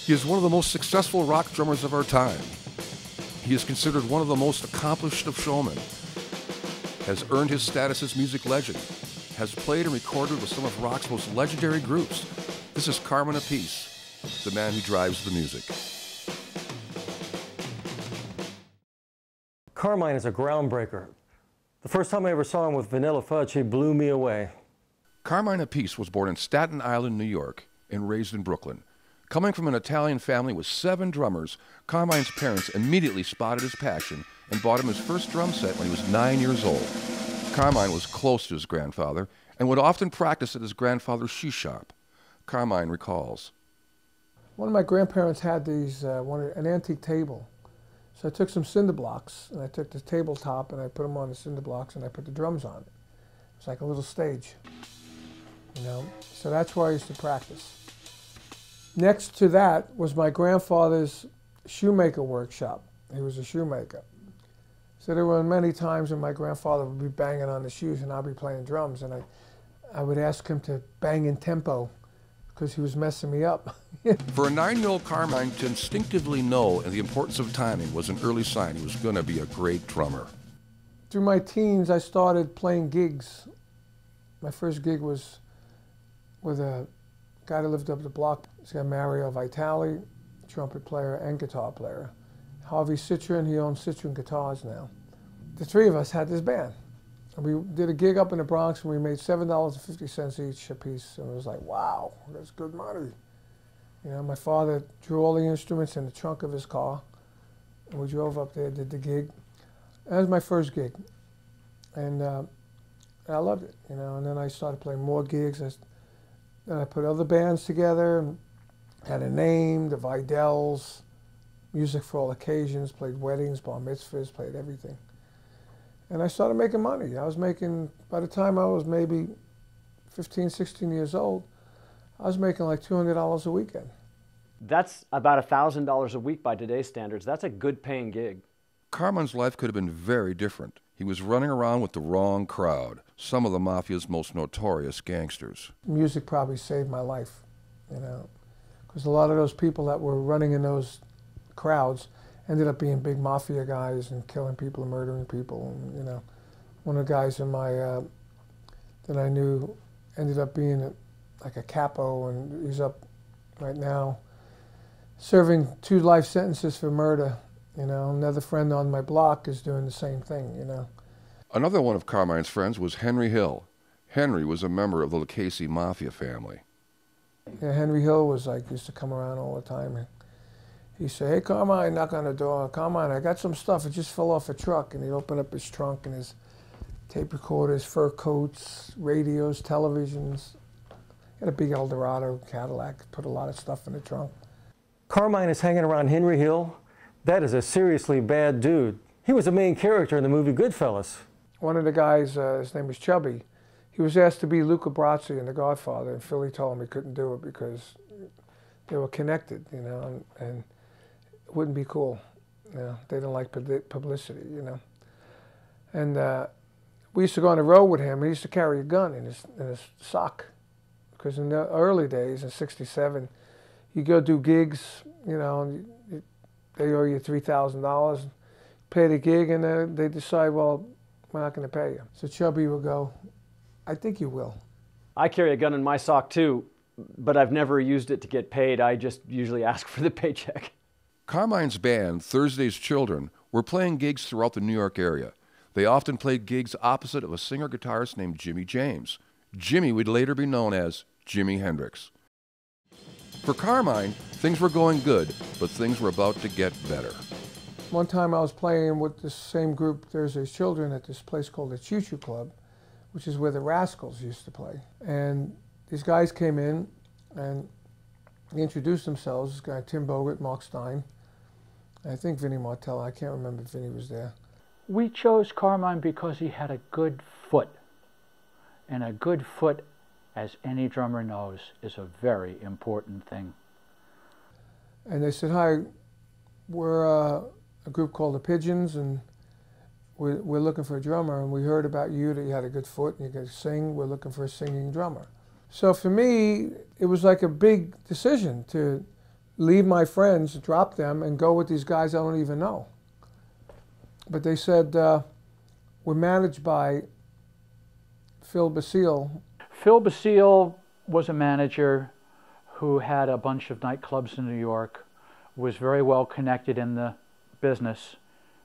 He is one of the most successful rock drummers of our time. He is considered one of the most accomplished of showmen, has earned his status as music legend, has played and recorded with some of rock's most legendary groups. This is Carmine Export, the man who drives the music. Carmine is a groundbreaker. The first time I ever saw him with Vanilla Fudge, he blew me away. Carmine Export was born in Staten Island, New York, and raised in Brooklyn. Coming from an Italian family with 7 drummers, Carmine's parents immediately spotted his passion and bought him his first drum set when he was 9 years old. Carmine was close to his grandfather and would often practice at his grandfather's shoe shop. Carmine recalls. One of my grandparents had an antique table. So I took some cinder blocks, and I took the tabletop, and I put them on the cinder blocks, and I put the drums on it. It was like a little stage, you know? So that's where I used to practice. Next to that was my grandfather's shoemaker workshop. He was a shoemaker. So there were many times when my grandfather would be banging on the shoes, and I'd be playing drums, and I would ask him to bang in tempo, because he was messing me up. For a 9-year-old Carmine to instinctively know the importance of timing was an early sign he was going to be a great drummer. Through my teens, I started playing gigs. My first gig was with a guy that lived up the block. He's got Mario Vitale, trumpet player and guitar player. Harvey Citron, he owns Citron Guitars now. The 3 of us had this band. We did a gig up in the Bronx, and we made $7.50 each a piece, and it was like, wow, that's good money. You know, my father drew all the instruments in the trunk of his car, and we drove up there, did the gig. That was my first gig, and I loved it, you know, and then I started playing more gigs. Then I put other bands together, and had a name, the Vidells, music for all occasions, played weddings, bar mitzvahs, played everything. And I started making money. I was making, by the time I was maybe 15, 16 years old, I was making like $200 a weekend. That's about $1,000 a week by today's standards. That's a good paying gig. Carmine's life could have been very different. He was running around with the wrong crowd, some of the mafia's most notorious gangsters. Music probably saved my life, you know, because a lot of those people that were running in those crowds ended up being big mafia guys and killing people and murdering people. And, you know, one of the guys in my that I knew ended up being like a capo, and he's up right now serving 2 life sentences for murder. You know, another friend on my block is doing the same thing, you know. Another one of Carmine's friends was Henry Hill. Henry was a member of the Lucchese Mafia family. Yeah, Henry Hill was like, used to come around all the time. He'd say, hey, Carmine, knock on the door. Carmine, I got some stuff. It just fell off a truck. And he'd open up his trunk, and his tape recorders, fur coats, radios, televisions. He had a big Eldorado Cadillac, put a lot of stuff in the trunk. Carmine is hanging around Henry Hill. That is a seriously bad dude. He was the main character in the movie Goodfellas. One of the guys, his name was Chubby, he was asked to be Luca Brasi in The Godfather, and Philly told him he couldn't do it because they were connected, you know, and it wouldn't be cool. You know, they didn't like publicity, you know. And we used to go on the road with him. He used to carry a gun in his sock, because in the early days, in '67, you go do gigs, you know, and they owe you $3,000, pay the gig, and they decide, well, we're not going to pay you. So Chubby will go, I think you will. I carry a gun in my sock too, but I've never used it to get paid. I just usually ask for the paycheck. Carmine's band, Thursday's Children, were playing gigs throughout the New York area. They often played gigs opposite of a singer-guitarist named Jimmy James. Jimmy would later be known as Jimi Hendrix. For Carmine, things were going good, but things were about to get better. One time I was playing with this same group, Thursday's Children, at this place called the Choo Choo Club, which is where the Rascals used to play. And these guys came in, and they introduced themselves. This guy, Tim Bogert, Mark Stein, and I think Vinnie Martello. I can't remember if Vinnie was there. We chose Carmine because he had a good foot. And a good foot, as any drummer knows, is a very important thing. And they said, hi, we're a group called the Pigeons, and we're looking for a drummer, and we heard about you, that you had a good foot and you could sing. We're looking for a singing drummer. So for me, it was like a big decision to leave my friends, drop them, and go with these guys I don't even know. But they said, we're managed by Phil Basile. Phil Basile was a manager who had a bunch of nightclubs in New York, was very well connected in the business,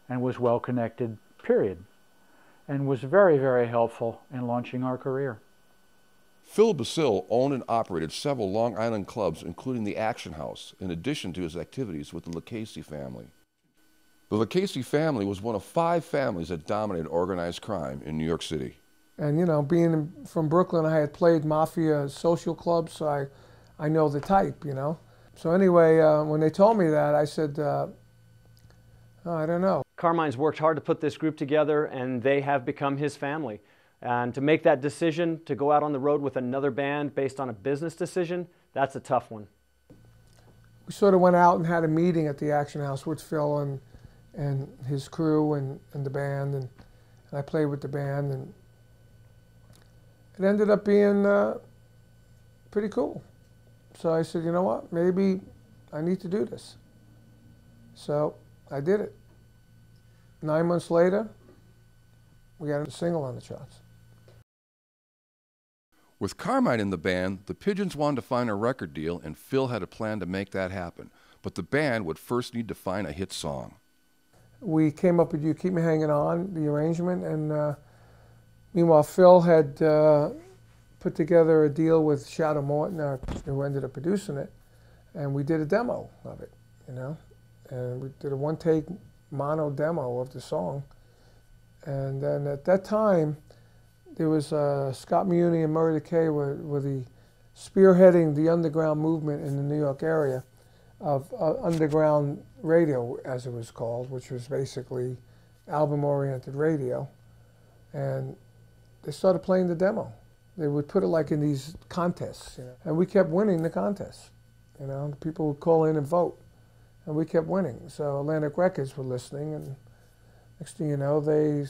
and was well connected, period, and was very, very helpful in launching our career. Phil Basile owned and operated several Long Island clubs, including the Action House, in addition to his activities with the Lucchese family. The Lucchese family was one of 5 families that dominated organized crime in New York City. And, you know, being from Brooklyn, I had played mafia social clubs, so I know the type, you know. So anyway, when they told me that, I said, oh, I don't know. Carmine's worked hard to put this group together, and they have become his family. And to make that decision to go out on the road with another band based on a business decision, that's a tough one. We sort of went out and had a meeting at the Action House with Phil and his crew and the band, and I played with the band, and it ended up being pretty cool. So I said, you know what, maybe I need to do this. So I did it. 9 months later, we got a single on the charts. With Carmine in the band, the Pigeons wanted to find a record deal, and Phil had a plan to make that happen. But the band would first need to find a hit song. We came up with You Keep Me Hanging On, the arrangement, and meanwhile Phil had put together a deal with Shadow Morton, who ended up producing it, and we did a demo of it, you know, and we did a one-take mono demo of the song. And then at that time, there was Scott Muni and Murray Decay were the spearheading the underground movement in the New York area of underground radio, as it was called, which was basically album-oriented radio. And they started playing the demo. They would put it like in these contests, you know, and we kept winning the contests. You know, people would call in and vote, and we kept winning. So Atlantic Records were listening, and next thing you know, they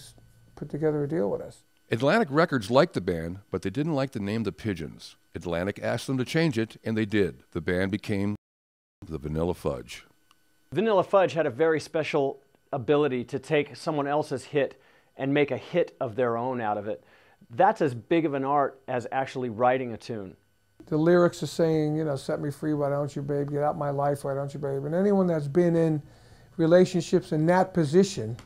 put together a deal with us. Atlantic Records liked the band, but they didn't like the name The Pigeons. Atlantic asked them to change it, and they did. The band became the Vanilla Fudge. Vanilla Fudge had a very special ability to take someone else's hit and make a hit of their own out of it. That's as big of an art as actually writing a tune. The lyrics are saying, you know, set me free, why don't you, babe? Get out my life, why don't you, babe? And anyone that's been in relationships in that position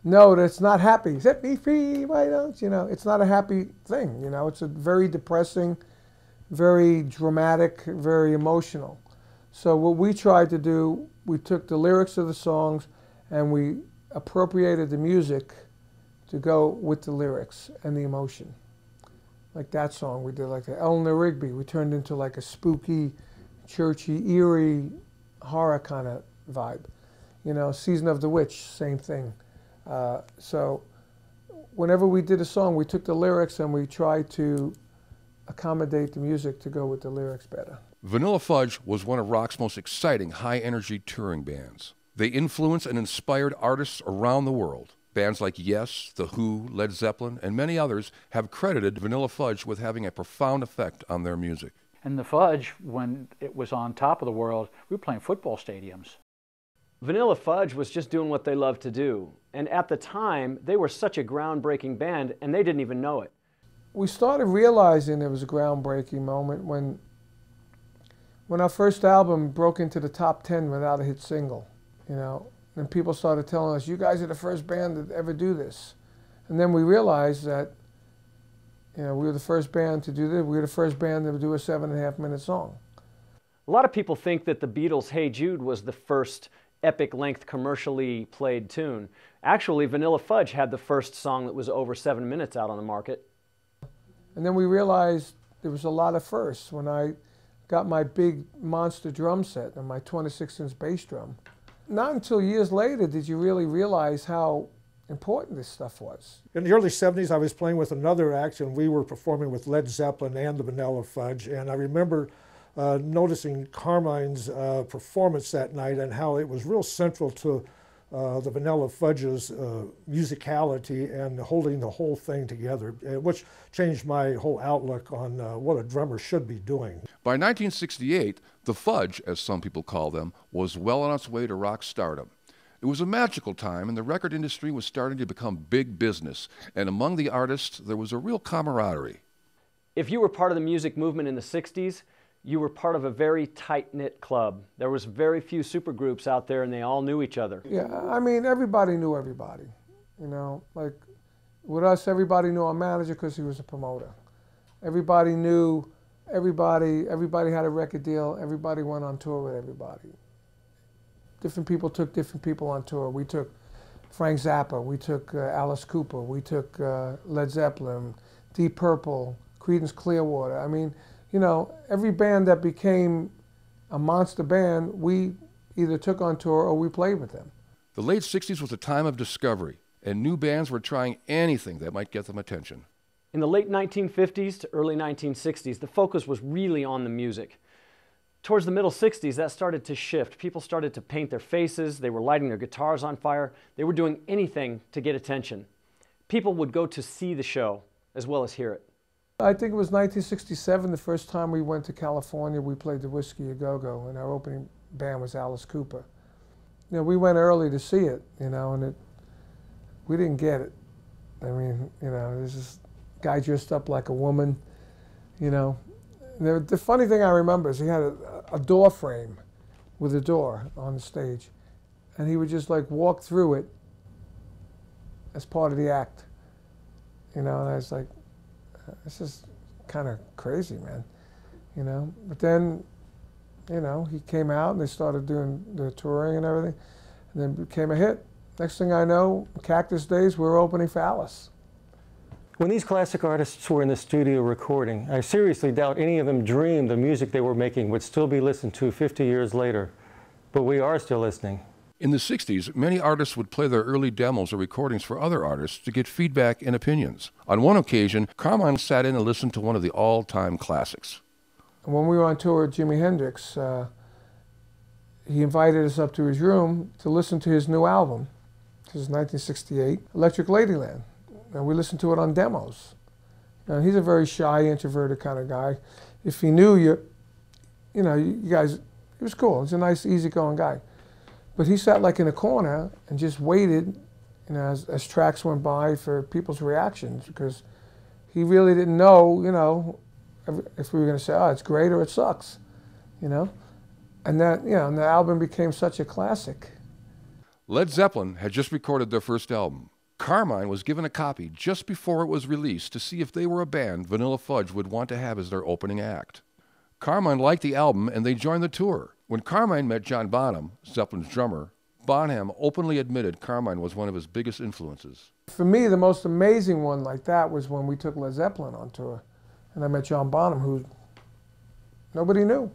know that it's not happy. Set me free, why don't you? Know, it's not a happy thing, you know. It's a very depressing, very dramatic, very emotional. So what we tried to do, we took the lyrics of the songs and we appropriated the music to go with the lyrics and the emotion. Like that song we did, like the Eleanor Rigby, we turned into like a spooky, churchy, eerie, horror kind of vibe. You know, Season of the Witch, same thing. So whenever we did a song, we took the lyrics and we tried to accommodate the music to go with the lyrics better. Vanilla Fudge was one of rock's most exciting, high-energy touring bands. They influenced and inspired artists around the world. Bands like Yes, The Who, Led Zeppelin, and many others have credited Vanilla Fudge with having a profound effect on their music. And the Fudge, when it was on top of the world, we were playing football stadiums. Vanilla Fudge was just doing what they loved to do. And at the time, they were such a groundbreaking band, and they didn't even know it. We started realizing it was a groundbreaking moment when our first album broke into the top 10 without a hit single, you know. And people started telling us, you guys are the first band to ever do this. And then we realized that, you know, we were the first band to do this. We were the first band to do a 7.5-minute song. A lot of people think that the Beatles' Hey Jude was the first epic-length commercially played tune. Actually, Vanilla Fudge had the first song that was over 7 minutes out on the market. And then we realized there was a lot of firsts. When I got my big monster drum set and my 26-inch bass drum, not until years later did you really realize how important this stuff was. In the early 70s, I was playing with another act, and we were performing with Led Zeppelin and the Vanilla Fudge, and I remember noticing Carmine's performance that night and how it was real central to the Vanilla Fudge's musicality and holding the whole thing together, which changed my whole outlook on what a drummer should be doing. By 1968, the Fudge, as some people call them, was well on its way to rock stardom. It was a magical time, and the record industry was starting to become big business, and among the artists, there was a real camaraderie. If you were part of the music movement in the 60s, you were part of a very tight-knit club. There was very few supergroups out there, and they all knew each other. Yeah, I mean, everybody knew everybody. You know, like with us, everybody knew our manager because he was a promoter. Everybody knew everybody. Everybody had a record deal. Everybody went on tour with everybody. Different people took different people on tour. We took Frank Zappa. We took Alice Cooper. We took Led Zeppelin, Deep Purple, Creedence Clearwater. I mean, you know, every band that became a monster band, we either took on tour or we played with them. The late 60s was a time of discovery, and new bands were trying anything that might get them attention. In the late 1950s to early 1960s, the focus was really on the music. Towards the middle 60s, that started to shift. People started to paint their faces. They were lighting their guitars on fire. They were doing anything to get attention. People would go to see the show as well as hear it. I think it was 1967, the first time we went to California. We played the Whiskey A Go-Go, and our opening band was Alice Cooper. You know, we went early to see it, you know, and we didn't get it. I mean, you know, there's this guy dressed up like a woman, you know. The funny thing I remember is he had a door frame with a door on the stage, and he would just like walk through it as part of the act, you know, and I was like, this is kind of crazy, man, you know. But then, you know, he came out and they started doing the touring and everything, and then it became a hit. Next thing I know, Cactus Days, we were opening for Alice. When these classic artists were in the studio recording, I seriously doubt any of them dreamed the music they were making would still be listened to 50 years later. But we are still listening. In the 60s, many artists would play their early demos or recordings for other artists to get feedback and opinions. On one occasion, Carmine sat in and listened to one of the all-time classics. When we were on tour with Jimi Hendrix, he invited us up to his room to listen to his new album. This is 1968, Electric Ladyland. And we listened to it on demos. And he's a very shy, introverted kind of guy. If he knew you, you know, you guys, he was cool. He's a nice, easygoing guy. But he sat like in a corner and just waited, you know, as tracks went by for people's reactions, because he really didn't know, you know, if we were going to say, oh, it's great or it sucks, you know. And that, you know, and the album became such a classic. Led Zeppelin had just recorded their first album. Carmine was given a copy just before it was released to see if they were a band Vanilla Fudge would want to have as their opening act. Carmine liked the album and they joined the tour. When Carmine met John Bonham, Zeppelin's drummer, Bonham openly admitted Carmine was one of his biggest influences. For me, the most amazing one like that was when we took Led Zeppelin on tour. And I met John Bonham, who nobody knew.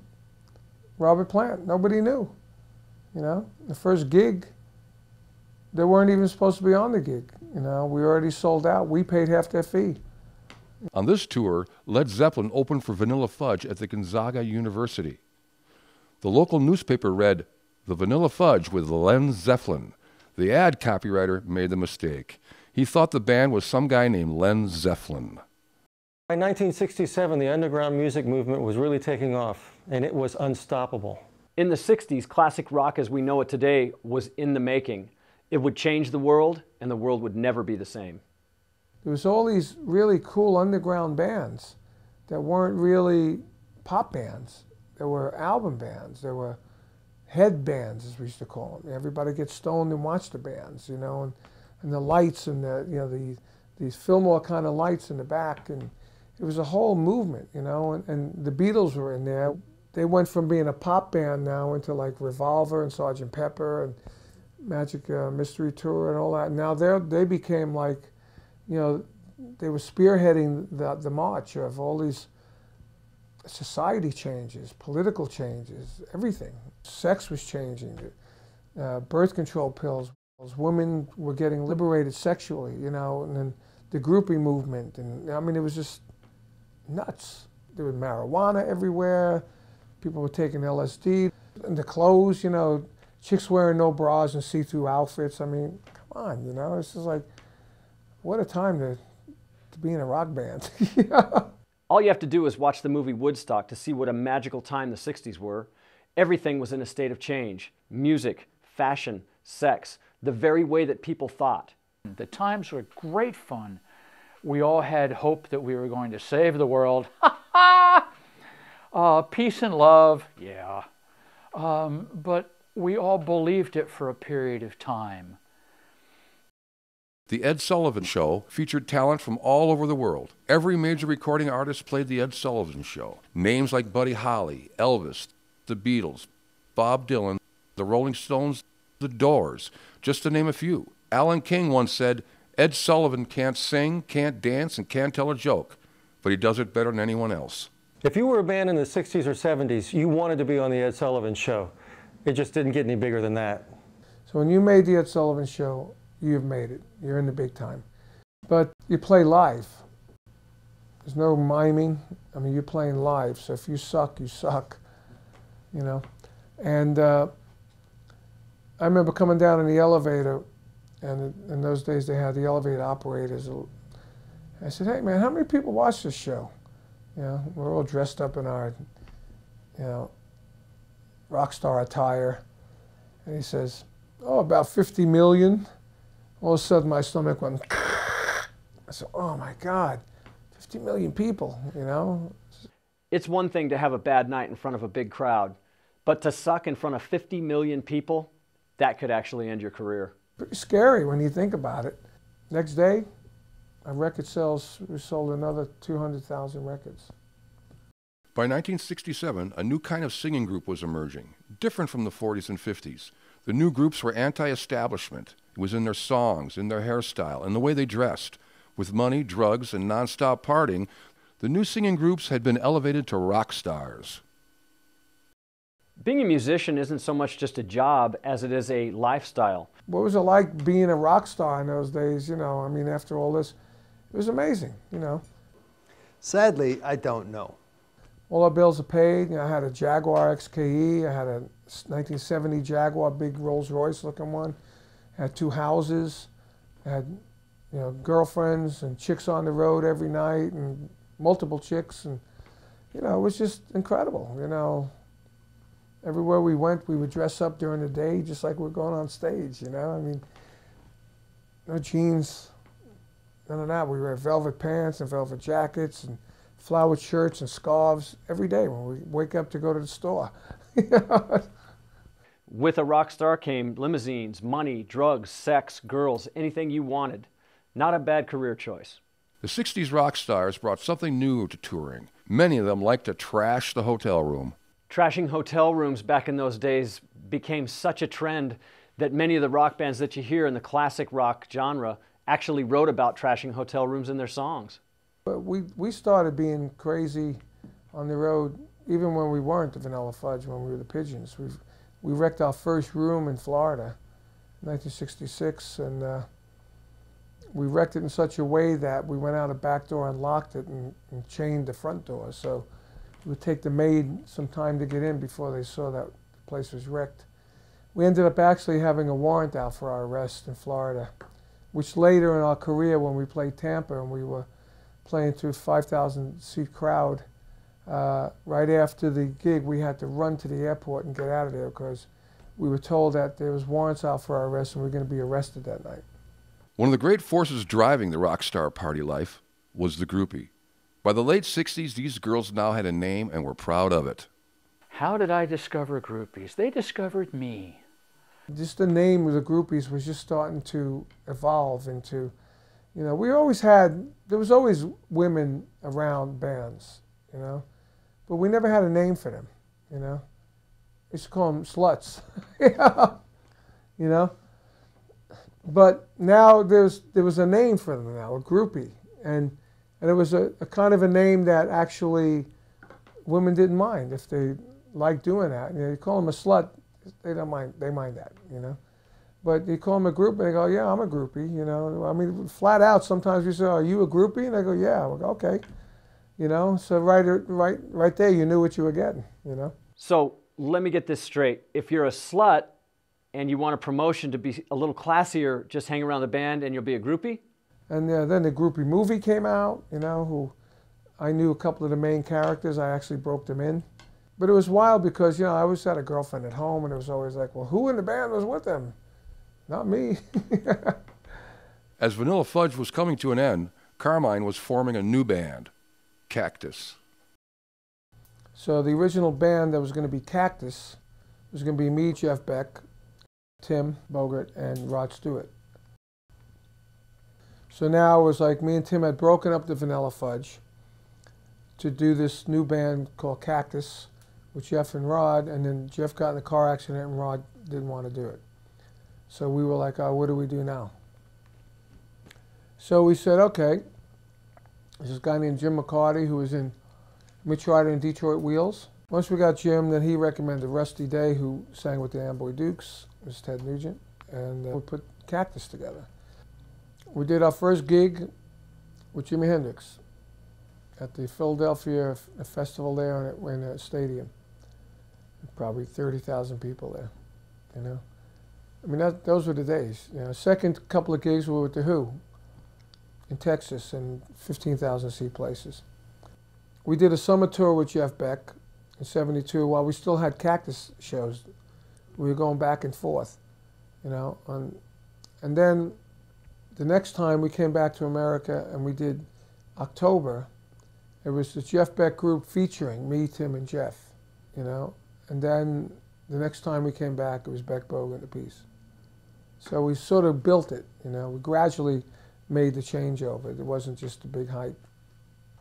Robert Plant, nobody knew. You know, the first gig, they weren't even supposed to be on the gig. You know, we already sold out. We paid half their fee. On this tour, Led Zeppelin opened for Vanilla Fudge at the Gonzaga University. The local newspaper read, "The Vanilla Fudge with Len Zeppelin." The ad copywriter made the mistake. He thought the band was some guy named Len Zeppelin. By 1967, the underground music movement was really taking off, and it was unstoppable. In the 60s, classic rock as we know it today was in the making. It would change the world, and the world would never be the same. There was all these really cool underground bands that weren't really pop bands. There were album bands. There were head bands, as we used to call them. Everybody gets stoned and watch the bands, you know, and the lights and the, you know, these Fillmore kind of lights in the back, and it was a whole movement, you know, and the Beatles were in there. They went from being a pop band now into like Revolver and Sgt. Pepper and Magic Mystery Tour and all that. Now they became like, you know, they were spearheading the march of all these society changes, political changes, everything. Sex was changing, birth control pills. Women were getting liberated sexually, you know, and then the groupie movement. And I mean, it was just nuts. There was marijuana everywhere. People were taking LSD. And the clothes, you know, chicks wearing no bras and see-through outfits. I mean, come on, you know, it's just like, what a time to be in a rock band. Yeah. All you have to do is watch the movie Woodstock to see what a magical time the 60s were. Everything was in a state of change. Music, fashion, sex, the very way that people thought. The times were great fun. We all had hope that we were going to save the world. Peace and love, yeah. But we all believed it for a period of time. The Ed Sullivan Show featured talent from all over the world. Every major recording artist played the Ed Sullivan Show. Names like Buddy Holly, Elvis, the Beatles, Bob Dylan, the Rolling Stones, the Doors, just to name a few. Alan King once said, Ed Sullivan can't sing, can't dance, and can't tell a joke, but he does it better than anyone else. If you were a band in the 60s or 70s, you wanted to be on the Ed Sullivan Show. It just didn't get any bigger than that. So when you made the Ed Sullivan Show, you've made it. You're in the big time. But you play live. There's no miming. I mean, you're playing live. So if you suck, you suck, you know. And I remember coming down in the elevator, and in those days they had the elevator operators. I said, hey man, how many people watch this show? You know, we're all dressed up in our, you know, rock star attire. And he says, oh, about 50 million. All of a sudden, my stomach went. I said, "Oh my God, 50 million people!" You know. It's one thing to have a bad night in front of a big crowd, but to suck in front of 50 million people, that could actually end your career. Pretty scary when you think about it. Next day, our record sales, we sold another 200,000 records. By 1967, a new kind of singing group was emerging, different from the 40s and 50s. The new groups were anti-establishment. It was in their songs, in their hairstyle, in the way they dressed. With money, drugs, and nonstop partying, the new singing groups had been elevated to rock stars. Being a musician isn't so much just a job as it is a lifestyle. What was it like being a rock star in those days? You know, I mean, after all this, it was amazing, you know. Sadly, I don't know. All our bills are paid. You know, I had a Jaguar XKE. I had a 1970 Jaguar, big Rolls Royce looking one. I had 2 houses. I had, you know, girlfriends and chicks on the road every night, and multiple chicks, and you know, it was just incredible. You know, everywhere we went, we would dress up during the day just like we're going on stage. You know, I mean, no jeans, none of that. We wear velvet pants and velvet jackets and flowered shirts and scarves every day when we wake up to go to the store. With a rock star came limousines, money, drugs, sex, girls, anything you wanted. Not a bad career choice. The 60s rock stars brought something new to touring. Many of them liked to trash the hotel room. Trashing hotel rooms back in those days became such a trend that many of the rock bands that you hear in the classic rock genre actually wrote about trashing hotel rooms in their songs. But we started being crazy on the road even when we weren't the Vanilla Fudge, when we were the Pigeons. We wrecked our first room in Florida in 1966, and we wrecked it in such a way that we went out a back door and locked it and chained the front door. So it would take the maid some time to get in before they saw that the place was wrecked. We ended up actually having a warrant out for our arrest in Florida, which later in our career, when we played Tampa and we were playing to a 5,000-seat crowd, right after the gig, we had to run to the airport and get out of there because we were told that there was warrants out for our arrest and we were going to be arrested that night. One of the great forces driving the rock star party life was the groupie. By the late 60s, these girls now had a name and were proud of it. How did I discover groupies? They discovered me. Just the name of the groupies was just starting to evolve into, you know, there was always women around bands, you know, but we never had a name for them, you know. We used to call them sluts, you know. But now there was a name for them now, a groupie, and it was a kind of a name that actually women didn't mind if they liked doing that. You know, you call them a slut, they don't mind. They mind that, you know. But you call them a groupie, they go, yeah, I'm a groupie, you know. I mean, flat out, sometimes we say, are you a groupie? And they go, yeah. We go, okay. You know, so right there, you knew what you were getting, you know. So let me get this straight. If you're a slut, and you want a promotion to be a little classier, just hang around the band and you'll be a groupie? And then the groupie movie came out, you know, who I knew a couple of the main characters. I actually broke them in. But it was wild because, you know, I always had a girlfriend at home, and it was always like, well, who in the band was with them? Not me. As Vanilla Fudge was coming to an end, Carmine was forming a new band, Cactus. So the original band that was going to be Cactus was going to be me, Jeff Beck, Tim Bogert, and Rod Stewart. So now it was like me and Tim had broken up the Vanilla Fudge to do this new band called Cactus with Jeff and Rod, and then Jeff got in a car accident and Rod didn't want to do it. So we were like, oh, what do we do now? So we said, okay, there's this guy named Jim McCarty who was in Mitchell and Detroit Wheels. Once we got Jim, then he recommended Rusty Day, who sang with the Amboy Dukes, was Ted Nugent, and we put Cactus together. We did our first gig with Jimi Hendrix at the Philadelphia festival there in a stadium. Probably 30,000 people there, you know. I mean, those were the days. You know, second couple of gigs were with The Who in Texas and 15,000 seat places. We did a summer tour with Jeff Beck in '72 while we still had Cactus shows. We were going back and forth, you know. And then the next time we came back to America and we did October, it was the Jeff Beck group featuring me, Tim, and Jeff, you know. And then the next time we came back, it was Beck, Bogert, and a piece. So we sort of built it, you know. We gradually made the changeover. It wasn't just a big hype.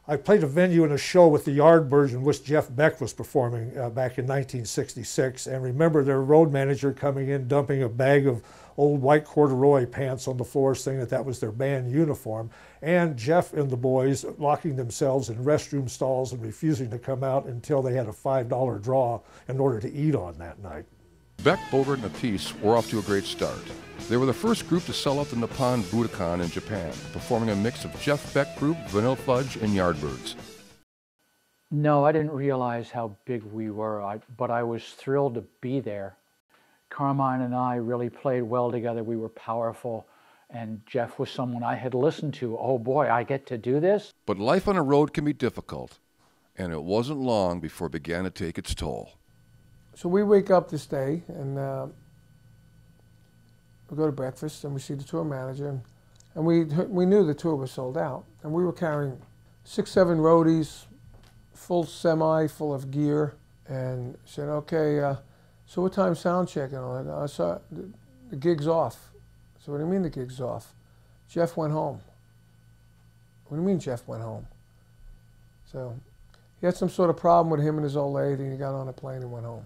I played a venue in a show with the Yardbirds in which Jeff Beck was performing back in 1966, and remember their road manager coming in, dumping a bag of old white corduroy pants on the floor, saying that was their band uniform, and Jeff and the boys locking themselves in restroom stalls and refusing to come out until they had a $5 draw in order to eat on that night. Beck, Bogert, and Appice were off to a great start. They were the first group to sell out the Nippon Budokan in Japan, performing a mix of Jeff Beck Group, Vanilla Fudge, and Yardbirds. No, I didn't realize how big we were, but I was thrilled to be there. Carmine and I really played well together. We were powerful, and Jeff was someone I had listened to. Oh boy, I get to do this? But life on the road can be difficult, and it wasn't long before it began to take its toll. So we wake up this day, and we go to breakfast, and we see the tour manager, and we knew the tour was sold out, and we were carrying 6, 7 roadies, full semi, full of gear, and said, okay, so what time sound check? And all that? I saw the gig's off. So what do you mean the gig's off? Jeff went home. What do you mean Jeff went home? So he had some sort of problem with him and his old lady, and he got on a plane and went home.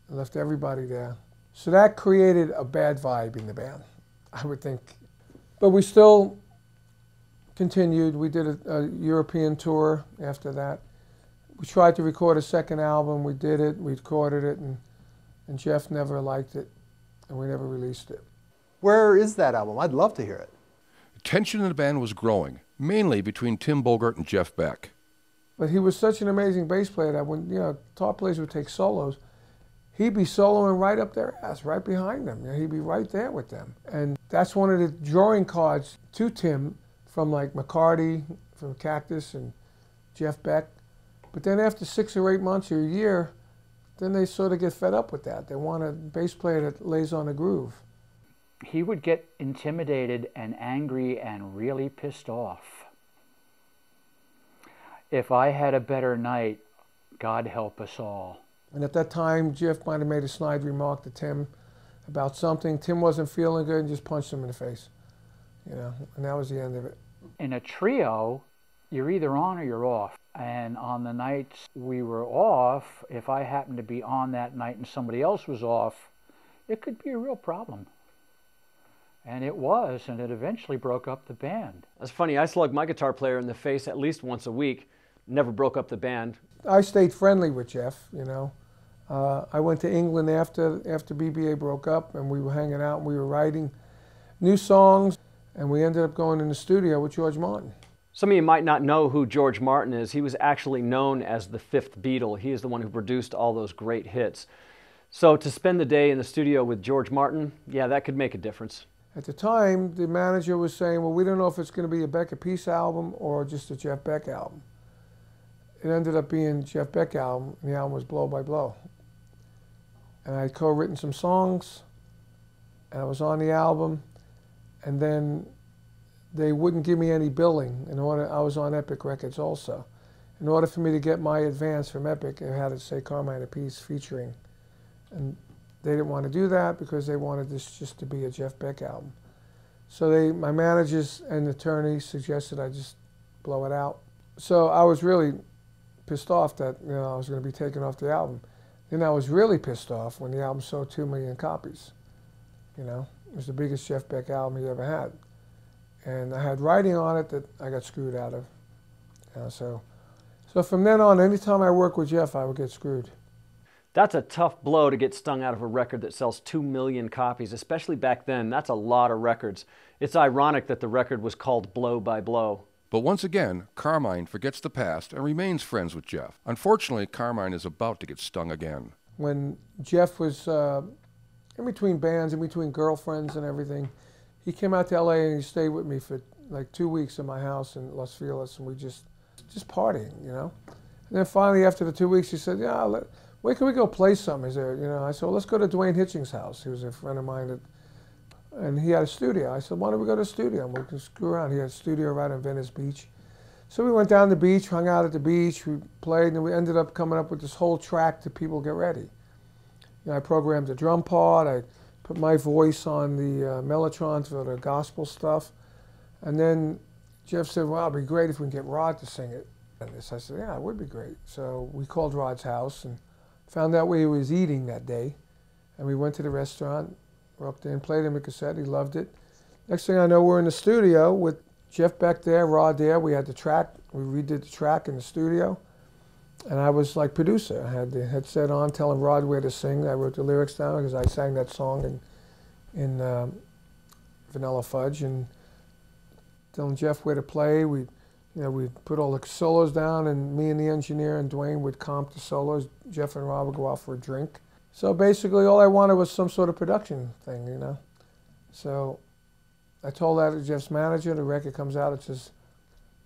And left everybody there. So that created a bad vibe in the band, I would think. But we still continued. We did a European tour after that. We tried to record a second album. We did it. We recorded it, and Jeff never liked it, and we never released it. Where is that album? I'd love to hear it. Tension in the band was growing, mainly between Tim Bogert and Jeff Beck. But he was such an amazing bass player that when, you know, top players would take solos, he'd be soloing right up their ass, right behind them. You know, he'd be right there with them. And that's one of the drawing cards to Tim from like McCarty, from Cactus, and Jeff Beck. But then after 6 or 8 months or a year, then they sort of get fed up with that. They want a bass player that lays on a groove. He would get intimidated and angry and really pissed off. If I had a better night, God help us all. And at that time, Jeff might have made a snide remark to Tim about something. Tim wasn't feeling good and just punched him in the face, you know, and that was the end of it. In a trio, you're either on or you're off. And on the nights we were off, if I happened to be on that night and somebody else was off, it could be a real problem. And it was, and it eventually broke up the band. That's funny, I slugged my guitar player in the face at least once a week, never broke up the band. I stayed friendly with Jeff, you know. I went to England after BBA broke up, and we were hanging out and we were writing new songs, and we ended up going in the studio with George Martin. Some of you might not know who George Martin is. He was actually known as the fifth Beatle. He is the one who produced all those great hits. So to spend the day in the studio with George Martin, yeah, that could make a difference. At the time, the manager was saying, well, we don't know if it's going to be a Beck a Peace album or just a Jeff Beck album. It ended up being Jeff Beck album, and the album was Blow by Blow. And I had co-written some songs, and I was on the album, and then they wouldn't give me any billing. I was on Epic Records also. In order for me to get my advance from Epic, it had to say Carmine Export featuring. And they didn't want to do that because they wanted this just to be a Jeff Beck album. So my managers and attorneys suggested I just blow it out. So I was really pissed off that I was going to be taken off the album. Then I was really pissed off when the album sold 2 million copies. It was the biggest Jeff Beck album he ever had. And I had writing on it that I got screwed out of. So from then on, anytime I worked with Jeff, I would get screwed. That's a tough blow to get stung out of a record that sells 2 million copies, especially back then. That's a lot of records. It's ironic that the record was called Blow by Blow. But once again, Carmine forgets the past and remains friends with Jeff. Unfortunately, Carmine is about to get stung again. When Jeff was in between bands, in between girlfriends and everything, he came out to LA and he stayed with me for like 2 weeks in my house in Los Feliz, and we just partying, And then finally, after the 2 weeks, he said, yeah, where can we go play some? Is there, I said, well, let's go to Dwayne Hitchings' house. He was a friend of mine, and he had a studio. I said, why don't we go to the studio and we can screw around? He had a studio right on Venice Beach. So we went down the beach, hung out at the beach, we played, and we ended up coming up with this whole track to People Get Ready. I programmed the drum part, I put my voice on the Mellotron for the gospel stuff, and then Jeff said, well, it'd be great if we can get Rod to sing it. And I said, yeah, it would be great. So we called Rod's house and found out where he was eating that day, and we went to the restaurant, walked in, played him a cassette, he loved it. Next thing I know, we're in the studio with Jeff Beck there, Rod there, we had the track, we redid the track in the studio, and I was like producer. I had the headset on, telling Rod where to sing. I wrote the lyrics down because I sang that song in Vanilla Fudge, and telling Jeff where to play. We'd put all the solos down, and me and the engineer and Dwayne would comp the solos. Jeff and Rob would go out for a drink. So basically all I wanted was some sort of production thing, So I told that to Jeff's manager. The record comes out, it says,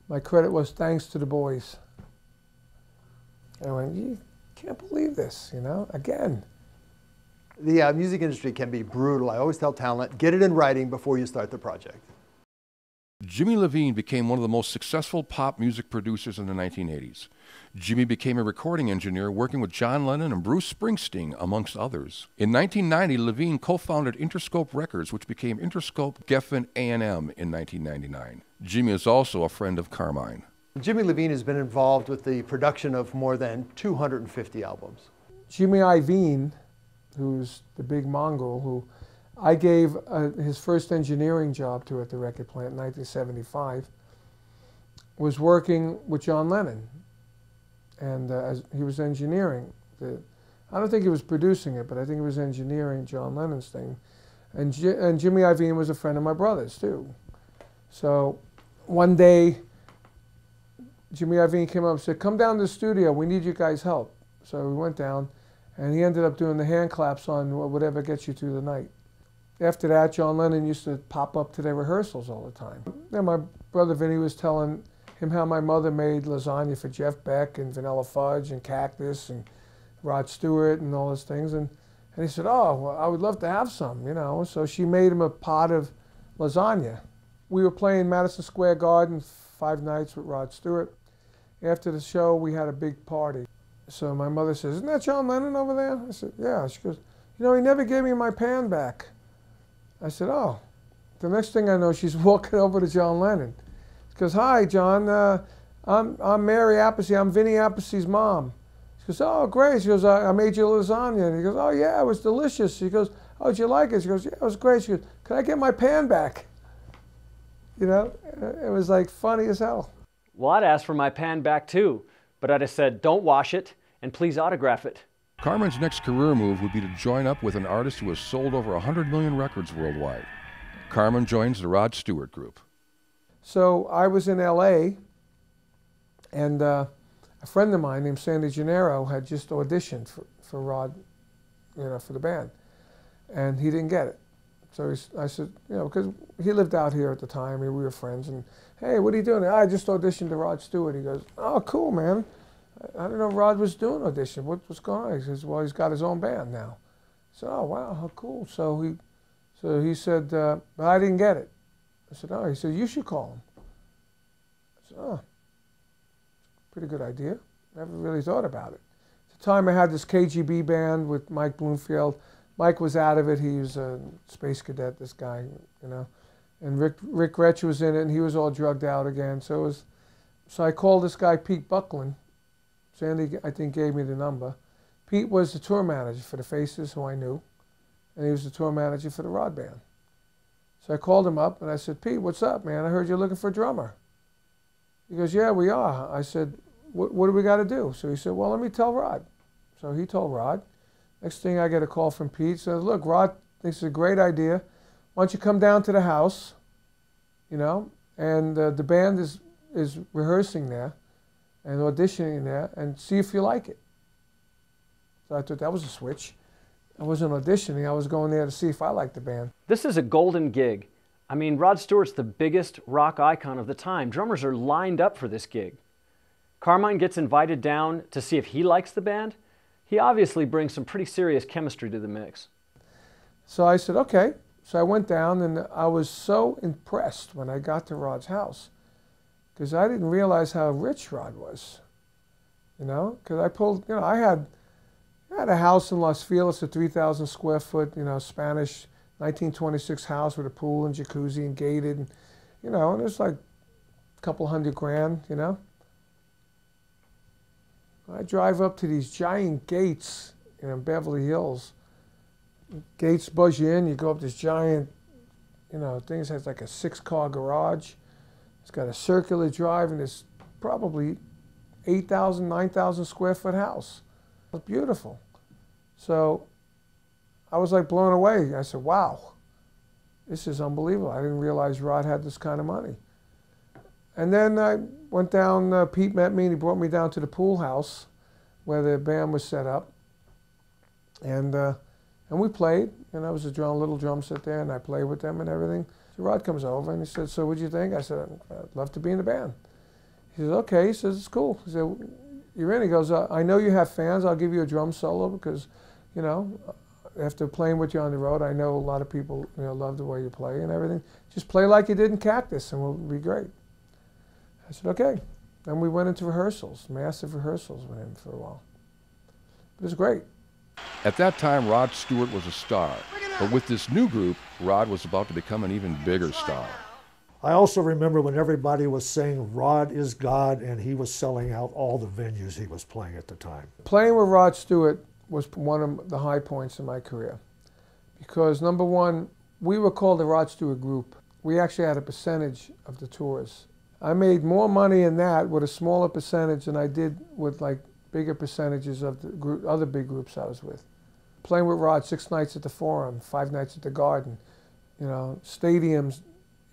my credit was thanks to the boys. And I went, you can't believe this, again. The music industry can be brutal. I always tell talent, get it in writing before you start the project. Jimmy Levine became one of the most successful pop music producers in the 1980s. Jimmy became a recording engineer working with John Lennon and Bruce Springsteen, amongst others. In 1990, Levine co-founded Interscope Records, which became Interscope Geffen A&M in 1999. Jimmy is also a friend of Carmine. Jimmy Levine has been involved with the production of more than 250 albums. Jimmy Iovine, who's the big Mongol, who I gave his first engineering job to at the record plant in 1975, was working with John Lennon. And as he was engineering, I don't think he was producing it, but I think he was engineering John Lennon's thing. And Jimmy Iovine was a friend of my brother's too. So one day, Jimmy Iovine came up and said, come down to the studio, we need you guys' help. So we went down, and he ended up doing the hand claps on whatever gets you through the night. After that, John Lennon used to pop up to their rehearsals all the time. And my brother Vinny was telling him how my mother made lasagna for Jeff Beck and Vanilla Fudge and Cactus and Rod Stewart and all those things. And he said, oh, well, I would love to have some, So she made him a pot of lasagna. We were playing Madison Square Garden 5 nights with Rod Stewart. After the show, we had a big party. So my mother says, isn't that John Lennon over there? I said, yeah. She goes, he never gave me my pan back. I said, oh. The next thing I know, she's walking over to John Lennon. She goes, hi, John. I'm Mary Appice. I'm Vinny Appice's mom. She goes, oh, great. She goes, I made you lasagna. And he goes, oh, yeah, it was delicious. She goes, oh, did you like it? She goes, yeah, it was great. She goes, can I get my pan back? It was like funny as hell. Well, I'd ask for my pan back too, but I'd have said, don't wash it, and please autograph it. Carmine's next career move would be to join up with an artist who has sold over 100 million records worldwide. Carmine joins the Rod Stewart Group. So I was in LA, and a friend of mine named Sandy Gennaro had just auditioned for Rod for the band. And he didn't get it. So I said, because he lived out here at the time, and we were friends, and, hey, what are you doing? I just auditioned to Rod Stewart. He goes, oh, cool, man. I didn't know Rod was doing audition. What's going on? He says, well, he's got his own band now. I said, oh, wow, how cool. So he said, but I didn't get it. I said, oh, he said, you should call him. I said, oh, pretty good idea. Never really thought about it. At the time, I had this KGB band with Mike Bloomfield. Mike was out of it. He was a space cadet, this guy, And Rick Gretsch was in it, and he was all drugged out again. So I called this guy, Pete Buckland. Sandy, I think, gave me the number. Pete was the tour manager for the Faces, who I knew, and he was the tour manager for the Rod Band. So I called him up, and I said, Pete, what's up, man? I heard you're looking for a drummer. He goes, yeah, we are. I said, what do we got to do? So he said, well, let me tell Rod. So he told Rod. Next thing, I get a call from Pete. Says, look, Rod thinks it's a great idea. Why don't you come down to the house, and the band is rehearsing there and auditioning there, and see if you like it. So I thought that was a switch. I wasn't auditioning. I was going there to see if I liked the band. This is a golden gig. I mean, Rod Stewart's the biggest rock icon of the time. Drummers are lined up for this gig. Carmine gets invited down to see if he likes the band. He obviously brings some pretty serious chemistry to the mix. So I said, okay. So I went down, and I was so impressed when I got to Rod's house, because I didn't realize how rich Rod was, because I pulled, I had a house in Los Feliz, a 3,000 square foot, Spanish 1926 house with a pool and jacuzzi and gated, and it was like a couple $100,000, I drive up to these giant gates in Beverly Hills. Gates buzz you in, you go up this giant, things has like a 6-car garage. It's got a circular drive, and it's probably 8,000, 9,000 square foot house. It's beautiful. So I was like blown away. I said, wow, this is unbelievable. I didn't realize Rod had this kind of money. And then I went down, Pete met me, and he brought me down to the pool house where the band was set up. And we played, and I was a little drum set there, and I played with them and everything. So Rod comes over, and he said, so what'd you think? I said, I'd love to be in the band. He says, okay. He says, it's cool. He said, you're in. He goes, I know you have fans. I'll give you a drum solo because, after playing with you on the road, I know a lot of people, love the way you play and everything. Just play like you did in Cactus, and we'll be great. I said, okay. And we went into rehearsals, massive rehearsals with him for a while. It was great. At that time, Rod Stewart was a star, but with this new group, Rod was about to become an even bigger star. I also remember when everybody was saying Rod is God, and he was selling out all the venues he was playing at the time. Playing with Rod Stewart was one of the high points in my career, because number one, we were called the Rod Stewart Group. We actually had a percentage of the tours. I made more money in that with a smaller percentage than I did with bigger percentages of the other big groups I was with. Playing with Rod 6 nights at the Forum, 5 nights at the Garden, stadiums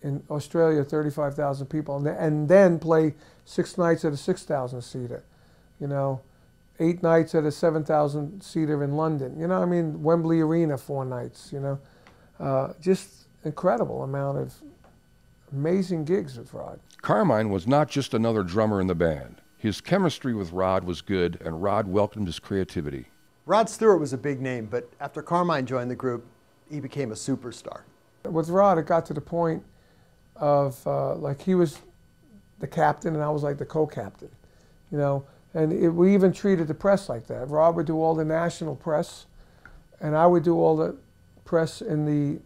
in Australia, 35,000 people, and then play 6 nights at a 6,000 seater, 8 nights at a 7,000 seater in London, Wembley Arena 4 nights, just incredible amount of amazing gigs with Rod. Carmine was not just another drummer in the band. His chemistry with Rod was good, and Rod welcomed his creativity. Rod Stewart was a big name, but after Carmine joined the group, he became a superstar. With Rod, it got to the point of he was the captain and I was like the co-captain, and we even treated the press like that. Rod would do all the national press, and I would do all the press in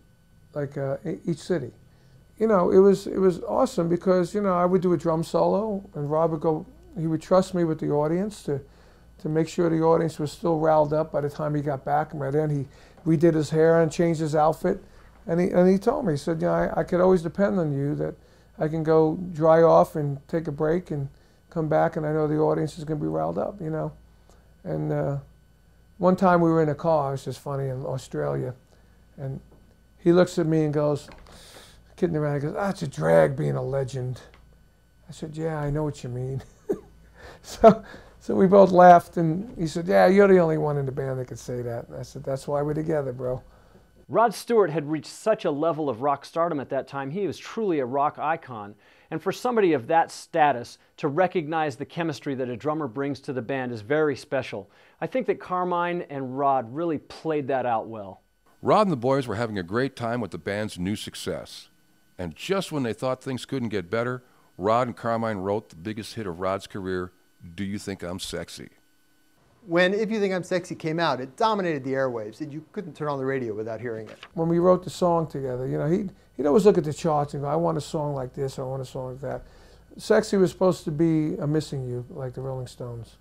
each city. It was awesome because, I would do a drum solo, and Rod would go, he would trust me with the audience to make sure the audience was still riled up by the time he got back. And by then he redid his hair and changed his outfit. And he told me, he said, I could always depend on you, that I can go dry off and take a break and come back, and I know the audience is going to be riled up, And one time we were in a car, it was just funny, in Australia, and he looks at me and goes, kidding around, he goes, it's a drag being a legend. I said, yeah, I know what you mean. So So we both laughed, and he said, yeah, you're the only one in the band that could say that. And I said, that's why we're together, bro. Rod Stewart had reached such a level of rock stardom at that time. He was truly a rock icon. And for somebody of that status to recognize the chemistry that a drummer brings to the band is very special. I think that Carmine and Rod really played that out well. Rod and the boys were having a great time with the band's new success. And just when they thought things couldn't get better, Rod and Carmine wrote the biggest hit of Rod's career, Do You Think I'm Sexy? When If You Think I'm Sexy came out, it dominated the airwaves, and you couldn't turn on the radio without hearing it. When we wrote the song together, you know, he'd always look at the charts and go, I want a song like this, I want a song like that. Sexy was supposed to be a Missing You, like the Rolling Stones.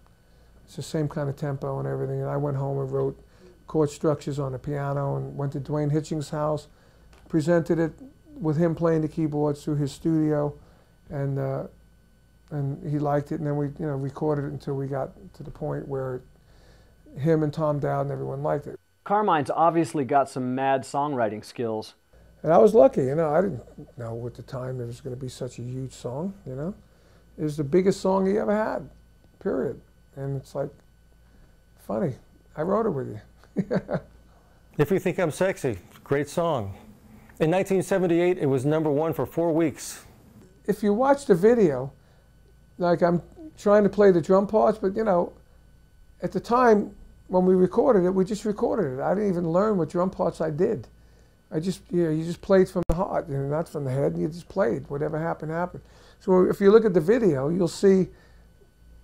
It's the same kind of tempo and everything. And I went home and wrote chord structures on the piano and went to Dwayne Hitchings' house, presented it with him playing the keyboards through his studio, and he liked it. And then we, you know, recorded it until we got to the point where him and Tom Dowd and everyone liked it. Carmine's obviously got some mad songwriting skills. And I was lucky, you know. I didn't know at the time there was going to be such a huge song, you know. It was the biggest song he ever had, period. And it's like, funny, I wrote it with you. If You Think I'm Sexy, great song. In 1978, it was #1 for 4 weeks. If you watch the video, like I'm trying to play the drum parts, but you know, at the time when we recorded it, we just recorded it. I didn't even learn what drum parts I did. I just, you know, you just played from the heart, you know, not from the head, and you just played. Whatever happened, happened. So if you look at the video, you'll see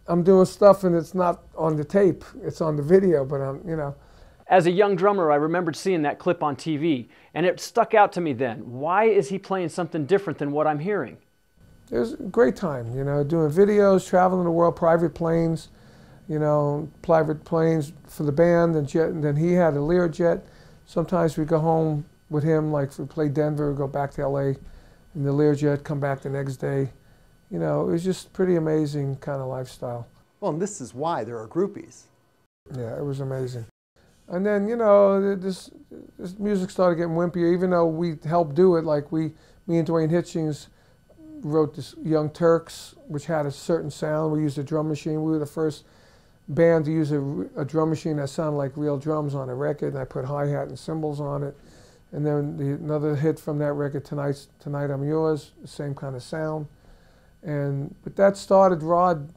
I'm doing stuff and it's not on the tape, it's on the video, but I'm, you know. As a young drummer, I remembered seeing that clip on TV, and it stuck out to me then. Why is he playing something different than what I'm hearing? It was a great time, you know, doing videos, traveling the world, private planes, you know, private planes for the band, and then he had a Learjet. Sometimes we'd go home with him, like if we played Denver, we'd go back to LA in the Learjet, come back the next day. You know, it was just pretty amazing kind of lifestyle. Well, and this is why there are groupies. Yeah, it was amazing. And then, you know, this music started getting wimpier, even though we helped do it. Like me and Dwayne Hitchings wrote this Young Turks, which had a certain sound. We used a drum machine. We were the first band to use a drum machine that sounded like real drums on a record, and I put hi-hat and cymbals on it. And then another hit from that record, Tonight I'm Yours, the same kind of sound. But that started Rod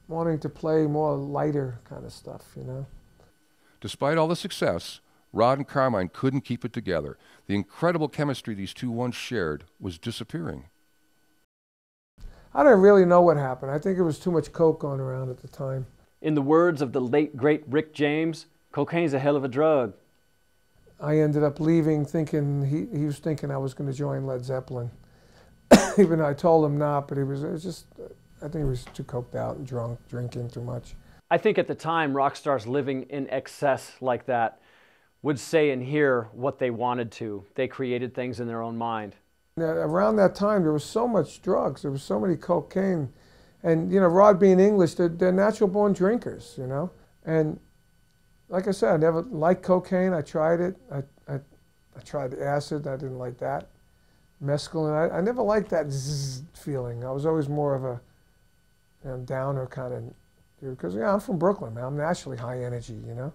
wanting to play more lighter kind of stuff, you know. Despite all the success, Rod and Carmine couldn't keep it together. The incredible chemistry these two once shared was disappearing. I don't really know what happened. I think it was too much coke going around at the time. In the words of the late, great Rick James, cocaine's a hell of a drug. I ended up leaving thinking, he was thinking I was going to join Led Zeppelin. Even though I told him not, but it was just, I think he was too coked out and drunk, drinking too much. I think at the time, rock stars living in excess like that would say and hear what they wanted to. They created things in their own mind. Around that time, there was so much drugs. There was so many cocaine. And, you know, Rod being English, they're natural-born drinkers, you know. And like I said, I never liked cocaine. I tried it. I tried acid. I didn't like that. Mescaline. I never liked that zzz feeling. I was always more of a, you know, downer kind of dude. Because, yeah, I'm from Brooklyn, man. I'm naturally high energy, you know.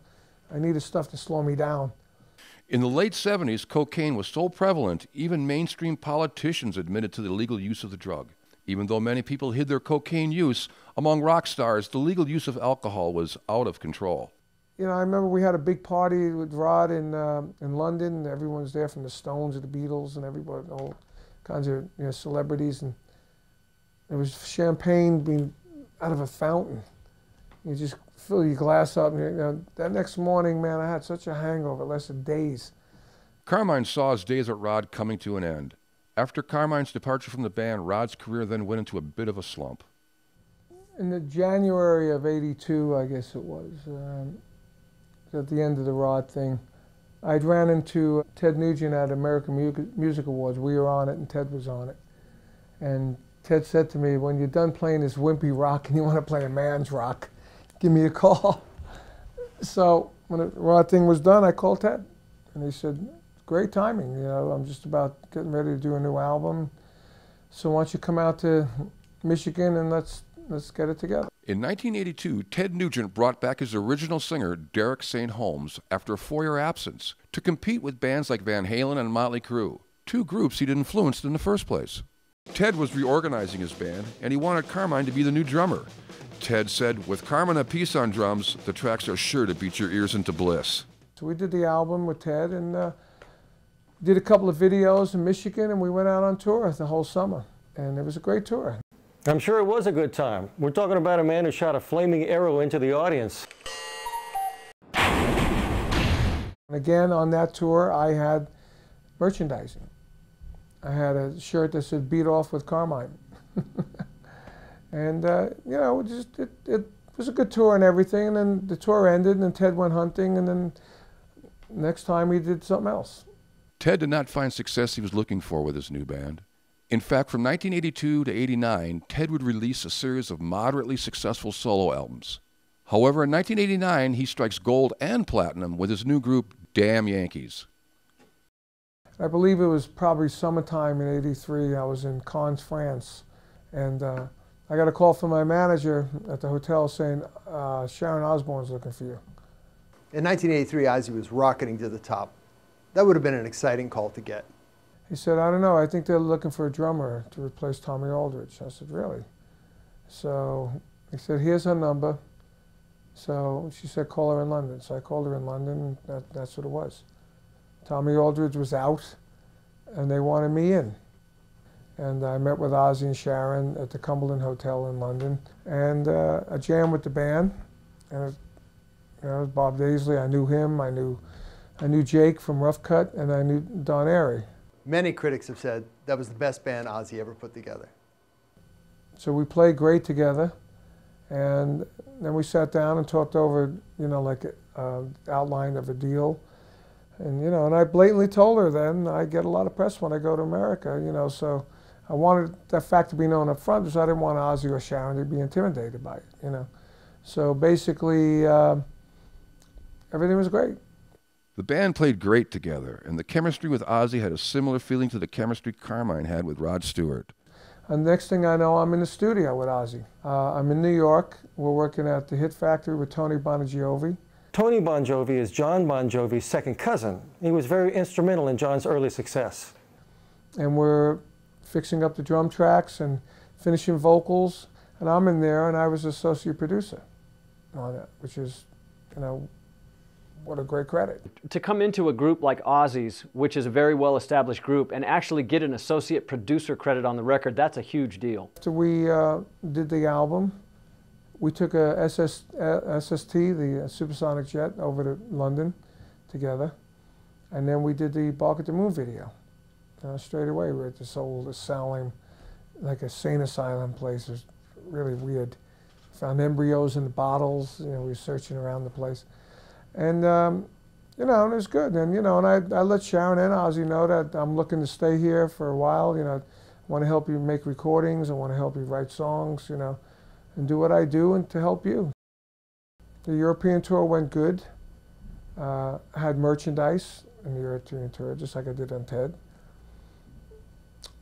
I needed stuff to slow me down. In the late 70s, cocaine was so prevalent, even mainstream politicians admitted to the legal use of the drug. Even though many people hid their cocaine use, among rock stars, the legal use of alcohol was out of control. You know, I remember we had a big party with Rod in London. Everyone was there, from the Stones to the Beatles and everybody, all kinds of, you know, celebrities. And there was champagne being out of a fountain. You just fill your glass up. And, you know, that next morning, man, I had such a hangover, it lasted days. Carmine saw his days at Rod coming to an end. After Carmine's departure from the band, Rod's career then went into a bit of a slump. In the January of '82, I guess it was, at the end of the Rod thing, I'd ran into Ted Nugent at American Music Awards. We were on it and Ted was on it. And Ted said to me, when you're done playing this wimpy rock and you want to play a man's rock, give me a call. So when the Rod thing was done, I called Ted. And he said, great timing, you know, I'm just about getting ready to do a new album. So why don't you come out to Michigan and let's let's get it together. In 1982, Ted Nugent brought back his original singer, Derek St. Holmes, after a 4-year absence, to compete with bands like Van Halen and Motley Crue, two groups he'd influenced in the first place. Ted was reorganizing his band, and he wanted Carmine to be the new drummer. Ted said, "With Carmine Appice on drums, the tracks are sure to beat your ears into bliss." So we did the album with Ted and did a couple of videos in Michigan, and we went out on tour the whole summer. And it was a great tour. I'm sure it was a good time. We're talking about a man who shot a flaming arrow into the audience. And again, on that tour, I had merchandising. I had a shirt that said "Beat Off with Carmine." And, you know, it was a good tour and everything. And then the tour ended, and then Ted went hunting, and then next time he did something else. Ted did not find success he was looking for with his new band. In fact, from 1982 to 89, Ted would release a series of moderately successful solo albums. However, in 1989, he strikes gold and platinum with his new group, Damn Yankees. I believe it was probably summertime in '83. I was in Cannes, France, and I got a call from my manager at the hotel saying, Sharon Osbourne's looking for you. In 1983, Ozzy was rocketing to the top. That would have been an exciting call to get. He said, "I don't know, I think they're looking for a drummer to replace Tommy Aldridge." I said, "Really?" So he said, "Here's her number." So she said, "Call her in London." So I called her in London, and that's what it was. Tommy Aldridge was out, and they wanted me in. And I met with Ozzy and Sharon at the Cumberland Hotel in London, and I jammed with the band. And you know, Bob Daisley, I knew him, I knew Jake from Rough Cut, and I knew Don Airey. Many critics have said that was the best band Ozzy ever put together. So we played great together, and then we sat down and talked over, you know, like outline of a deal. And, you know, and I blatantly told her then, I get a lot of press when I go to America, you know, so I wanted that fact to be known up front because I didn't want Ozzy or Sharon to be intimidated by it, you know. So basically, everything was great. The band played great together, and the chemistry with Ozzy had a similar feeling to the chemistry Carmine had with Rod Stewart. And the next thing I know, I'm in the studio with Ozzy. I'm in New York. We're working at the Hit Factory with Tony Bon Jovi. Tony Bon Jovi is John Bon Jovi's second cousin. He was very instrumental in John's early success. And we're fixing up the drum tracks and finishing vocals, and I'm in there, and I was associate producer on it, which is, you know, what a great credit. To come into a group like Ozzy's, which is a very well-established group, and actually get an associate producer credit on the record, that's a huge deal. After we did the album, we took a SST, the supersonic jet, over to London together, and then we did the Bark at the Moon video. Straight away, we were at this old asylum, like a sane asylum place. It was really weird. Found embryos in the bottles. You know, we were searching around the place. And, you know, and it was good. And, you know, and I let Sharon and Ozzy know that I'm looking to stay here for a while. You know, I want to help you make recordings. I want to help you write songs, you know, and do what I do and to help you. The European tour went good. I had merchandise in the European tour, just like I did on Ted.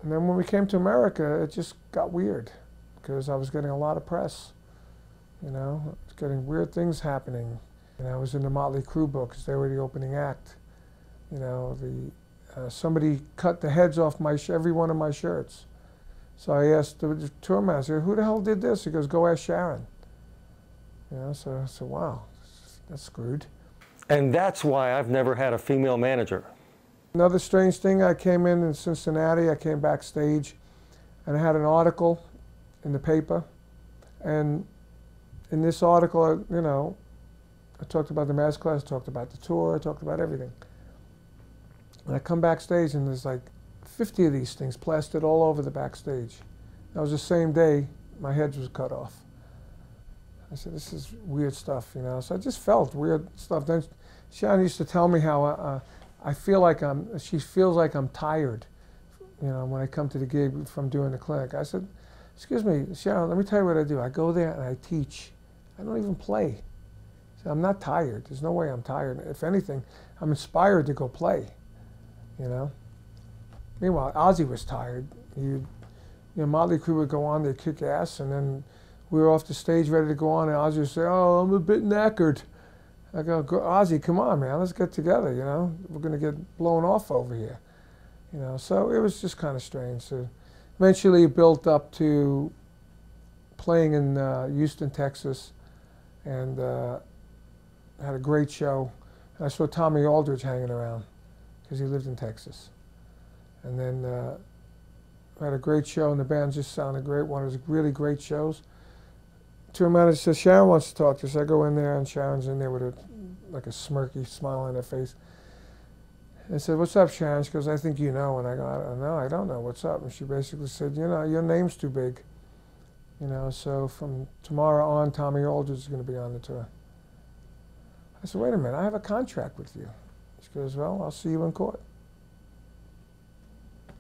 And then when we came to America, it just got weird because I was getting a lot of press. You know, I was getting weird things happening. And I was in the Motley Crue book because they were the opening act. You know, somebody cut the heads off every one of my shirts. So I asked the tour manager, "Who the hell did this?" He goes, "Go ask Sharon." You know, so I said, "Wow, that's screwed." And that's why I've never had a female manager. Another strange thing, I came in Cincinnati, I came backstage, and I had an article in the paper. And in this article, you know, I talked about the master class, talked about the tour, I talked about everything. And I come backstage and there's like 50 of these things plastered all over the backstage. That was the same day my head was cut off. I said, this is weird stuff, you know. So I just felt weird stuff. Then Sharon used to tell me how I feel like she feels like I'm tired, you know, when I come to the gig from doing the clinic. I said, "Excuse me, Sharon, let me tell you what I do. I go there and I teach. I don't even play. So I'm not tired. There's no way I'm tired. If anything, I'm inspired to go play, you know." Meanwhile, Ozzy was tired. You know, Motley Crue would go on, they'd kick ass, and then we were off the stage ready to go on, and Ozzy would say, "Oh, I'm a bit knackered." I go, "Ozzy, come on, man, let's get together, you know? We're going to get blown off over here." You know, so it was just kind of strange. So eventually it built up to playing in Houston, Texas, and had a great show. And I saw Tommy Aldridge hanging around because he lived in Texas. And then had a great show, and the band just sounded great. One of those really great shows. Tour manager says, "Sharon wants to talk to us." I go in there, and Sharon's in there with like a smirky smile on her face. I said, "What's up, Sharon?" She goes, "I think you know." And I go, "No, I don't know. What's up?" And she basically said, "You know, your name's too big. You know, so from tomorrow on, Tommy Aldridge is going to be on the tour." I said, "Wait a minute, I have a contract with you." She goes, "Well, I'll see you in court."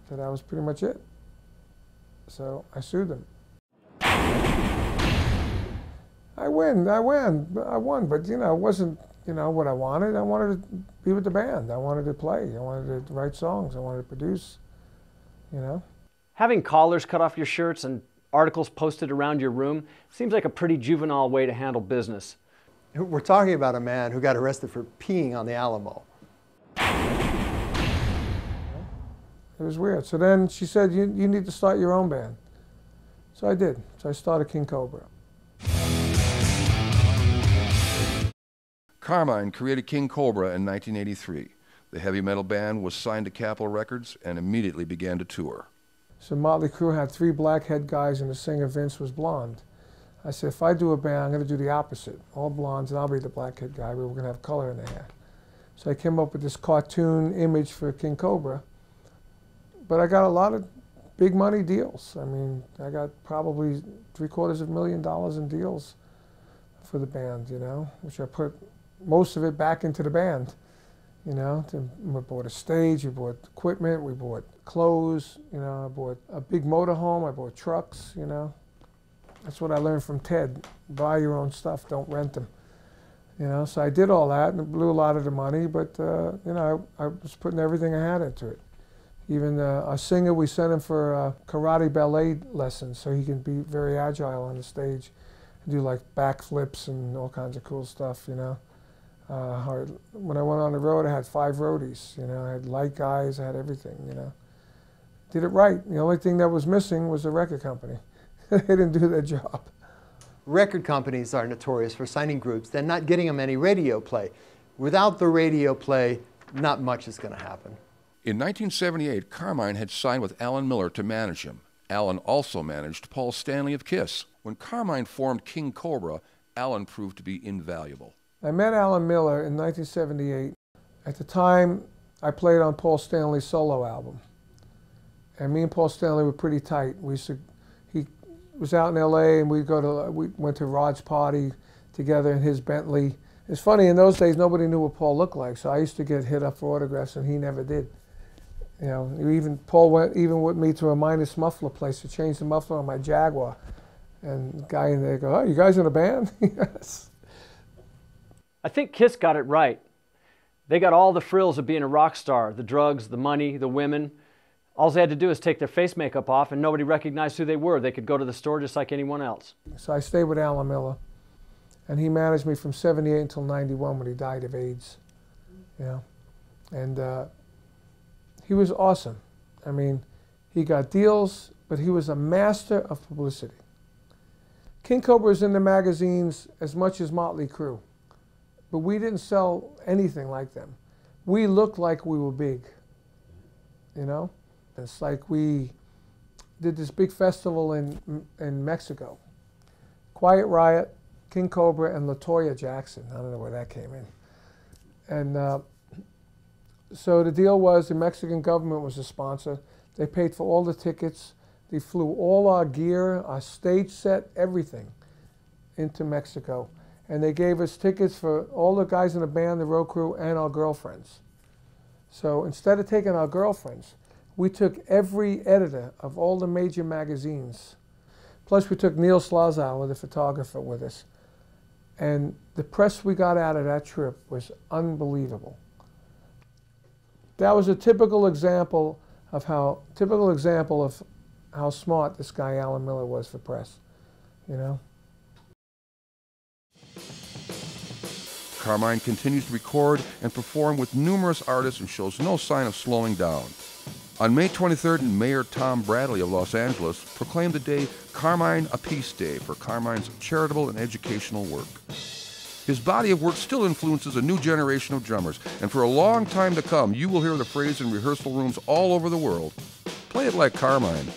So that was pretty much it. So I sued them. I won, but you know, it wasn't, you know, what I wanted. I wanted to be with the band. I wanted to play. I wanted to write songs. I wanted to produce, you know. Having collars cut off your shirts and articles posted around your room seems like a pretty juvenile way to handle business. We're talking about a man who got arrested for peeing on the Alamo. It was weird. So then she said, you need to start your own band. So I did. So I started King Cobra. Carmine created King Cobra in 1983. The heavy metal band was signed to Capitol Records and immediately began to tour. So Motley Crue had 3 black-head guys, and the singer Vince was blonde. I said, if I do a band, I'm going to do the opposite. All blondes, and I'll be the black-head guy, but we're going to have color in the hair. So I came up with this cartoon image for King Cobra. But I got a lot of big money deals. I mean, I got probably $750,000 in deals for the band, you know, which I put most of it back into the band. You know, we bought a stage, we bought equipment, we bought clothes, you know, I bought a big motorhome, I bought trucks, you know. That's what I learned from Ted. Buy your own stuff, don't rent them. You know, so I did all that, and it blew a lot of the money, but, you know, I was putting everything I had into it. Even our singer, we sent him for karate ballet lessons so he can be very agile on the stage and do like backflips and all kinds of cool stuff, you know. When I went on the road, I had 5 roadies, you know. I had light guys, I had everything, you know. Did it right. The only thing that was missing was the record company. They didn't do their job. Record companies are notorious for signing groups and not getting them any radio play. Without the radio play, not much is going to happen. In 1978, Carmine had signed with Alan Miller to manage him. Alan also managed Paul Stanley of Kiss. When Carmine formed King Cobra, Alan proved to be invaluable. I met Alan Miller in 1978. At the time, I played on Paul Stanley's solo album. And me and Paul Stanley were pretty tight. He was out in LA, and we went to Rod's party together in his Bentley. It's funny, in those days, nobody knew what Paul looked like, so I used to get hit up for autographs, and he never did. You know, Paul went even with me to a Minus muffler place to change the muffler on my Jaguar. And the guy in there go, "Oh, you guys in a band?" Yes. I think Kiss got it right. They got all the frills of being a rock star, the drugs, the money, the women. All they had to do is take their face makeup off, and nobody recognized who they were. They could go to the store just like anyone else. So I stayed with Alan Miller, and he managed me from 78 until 91 when he died of AIDS. You know, and he was awesome. I mean, he got deals, but he was a master of publicity. King Cobra was in the magazines as much as Motley Crue, but we didn't sell anything like them. We looked like we were big, you know? It's like we did this big festival in Mexico. Quiet Riot, King Cobra, and LaToya Jackson. I don't know where that came in. And so the deal was the Mexican government was a sponsor. They paid for all the tickets. They flew all our gear, our stage set, everything into Mexico. And they gave us tickets for all the guys in the band, the road crew, and our girlfriends. So instead of taking our girlfriends, we took every editor of all the major magazines. Plus we took Neil Slazau, the photographer, with us. And the press we got out of that trip was unbelievable. That was a typical example of how smart this guy Alan Miller was for press, you know. Carmine continues to record and perform with numerous artists and shows no sign of slowing down. On May 23rd, Mayor Tom Bradley of Los Angeles proclaimed the day Carmine a Peace Day for Carmine's charitable and educational work. His body of work still influences a new generation of drummers, and for a long time to come, you will hear the phrase in rehearsal rooms all over the world, "Play it like Carmine."